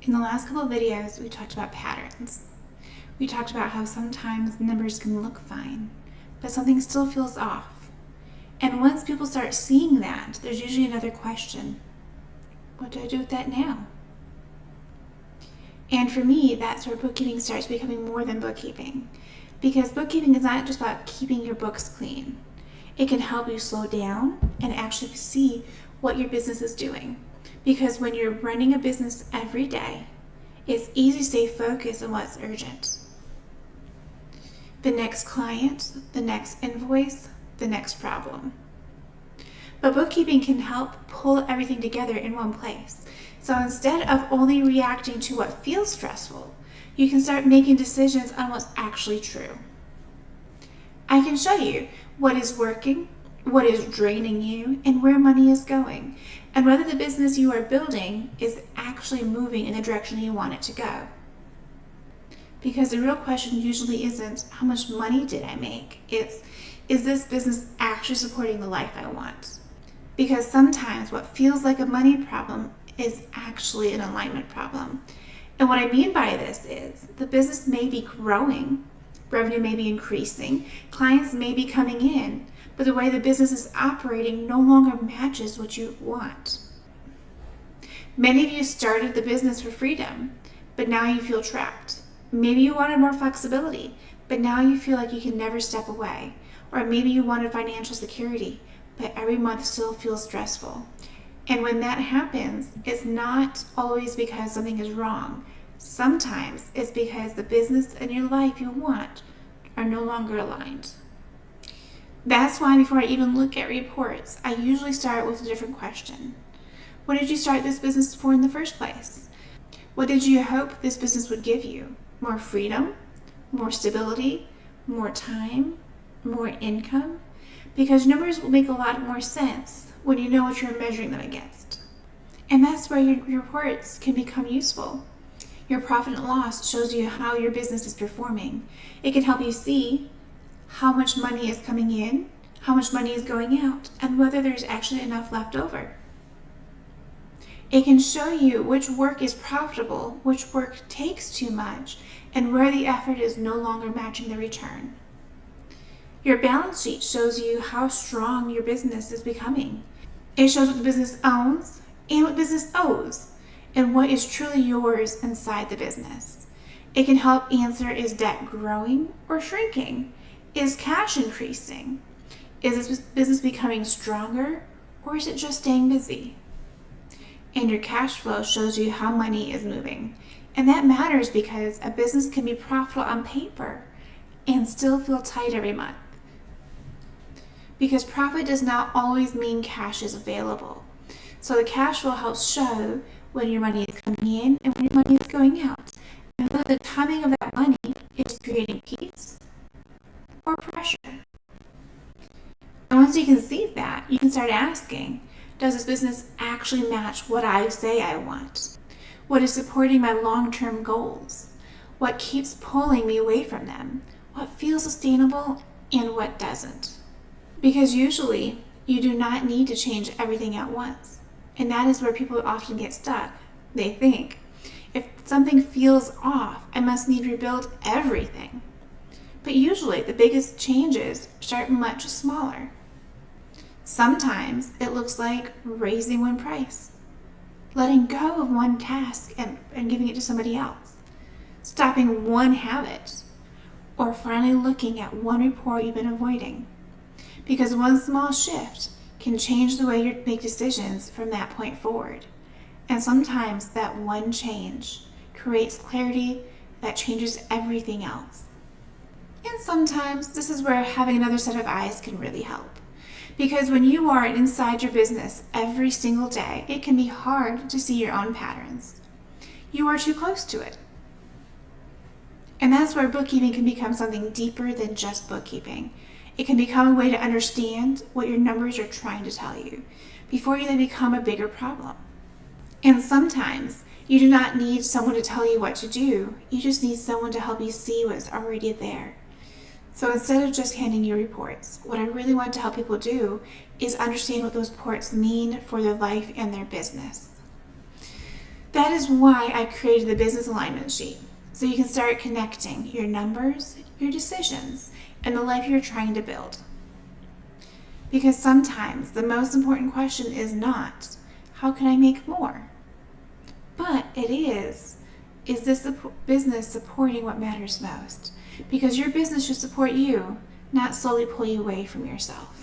In the last couple of videos, we talked about patterns. We talked about how sometimes numbers can look fine, but something still feels off. And once people start seeing that, there's usually another question. What do I do with that now? And for me, that's where bookkeeping starts becoming more than bookkeeping. Because bookkeeping is not just about keeping your books clean. It can help you slow down and actually see what your business is doing. Because when you're running a business every day, it's easy to stay focused on what's urgent. The next client, the next invoice, the next problem. But bookkeeping can help pull everything together in one place. So instead of only reacting to what feels stressful, you can start making decisions on what's actually true. I can show you what is working, what is draining you, and where money is going, and whether the business you are building is actually moving in the direction you want it to go. Because the real question usually isn't how much money did I make? It's, is this business actually supporting the life I want? Because sometimes what feels like a money problem is actually an alignment problem. And what I mean by this is the business may be growing, revenue may be increasing, clients may be coming in, but the way the business is operating no longer matches what you want. Many of you started the business for freedom, but now you feel trapped. Maybe you wanted more flexibility, but now you feel like you can never step away. Or maybe you wanted financial security, but every month still feels stressful. And when that happens, it's not always because something is wrong. Sometimes it's because the business and your life you want are no longer aligned. That's why before I even look at reports, I usually start with a different question. What did you start this business for in the first place? What did you hope this business would give you? More freedom, more stability, more time, more income? Because numbers will make a lot more sense when you know what you're measuring them against. And that's where your reports can become useful. Your profit and loss shows you how your business is performing. It can help you see how much money is coming in, how much money is going out, and whether there's actually enough left over. It can show you which work is profitable, which work takes too much, and where the effort is no longer matching the return. Your balance sheet shows you how strong your business is becoming. It shows what the business owns and what business owes, and what is truly yours inside the business. It can help answer, is debt growing or shrinking? Is cash increasing? Is this business becoming stronger, or is it just staying busy? And your cash flow shows you how money is moving. And that matters because a business can be profitable on paper and still feel tight every month. Because profit does not always mean cash is available. So the cash flow helps show when your money is coming in and when your money is going out. And whether the timing of that money is creating peace or pressure. And once you can see that, you can start asking, does this business actually match what I say I want? What is supporting my long-term goals? What keeps pulling me away from them? What feels sustainable and what doesn't? Because usually, you do not need to change everything at once. And that is where people often get stuck. They think, if something feels off, I must need to rebuild everything. But usually, the biggest changes start much smaller. Sometimes it looks like raising one price, letting go of one task and giving it to somebody else, stopping one habit, or finally looking at one report you've been avoiding. Because one small shift can change the way you make decisions from that point forward. And sometimes that one change creates clarity that changes everything else. And sometimes this is where having another set of eyes can really help. Because when you are inside your business every single day, it can be hard to see your own patterns. You are too close to it. And that's where bookkeeping can become something deeper than just bookkeeping. It can become a way to understand what your numbers are trying to tell you before they become a bigger problem. And sometimes you do not need someone to tell you what to do. You just need someone to help you see what's already there. So instead of just handing you reports, what I really want to help people do is understand what those reports mean for their life and their business. That is why I created the business alignment sheet. So you can start connecting your numbers, your decisions, and the life you're trying to build. Because sometimes the most important question is not, how can I make more? But it is this business supporting what matters most? Because your business should support you, not slowly pull you away from yourself.